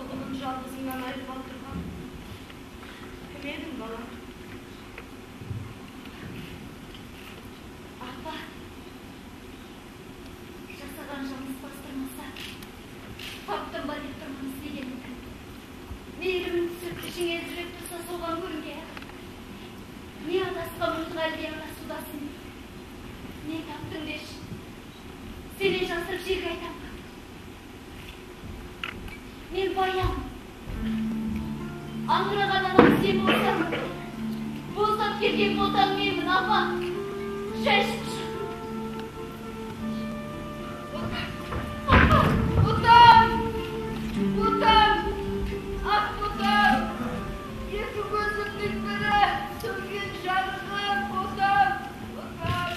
oğlunun жалғызыңнан айырып алдырған. Кім едің, балам? Апа, жасаған жалғыз бастырмаса, таптың ба деп тұрмыз дегенді. Мейірімін түсіп ішіңе жүрек тұрса соған көрінге. Не адасқан мұзғалбе адасудасың? Не таптың деш? Сені жасырып жерге айтам. Мен баям. Аңыраған адам сен болсам. Боздап келген ботаң менмін, апа. Шай ішіп. Апа, ботам! Ботам! Ақ ботам! Екі көзімнің бірі сөнген жарығым, ботам! Ботам!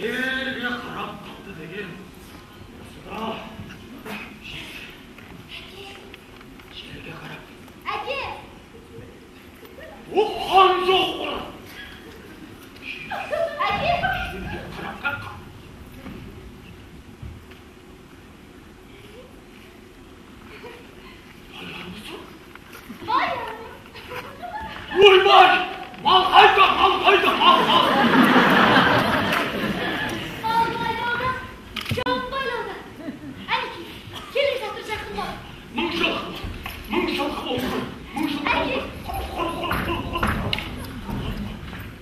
Şerge karab kaldı dedim. Sıra. Şerge karab. Ake. O hangi oğlan? Ake. Şerge karab kalk. Hayır mısın? Hayır. Vurmaz! Mal hayda, mal hayda, mal mal! Mıngşak oldu.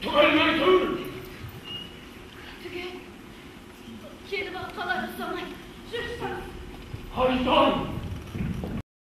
Tükenmeyi tüy. Tüken. Kelime kaları sana. Şırsan. Haydan.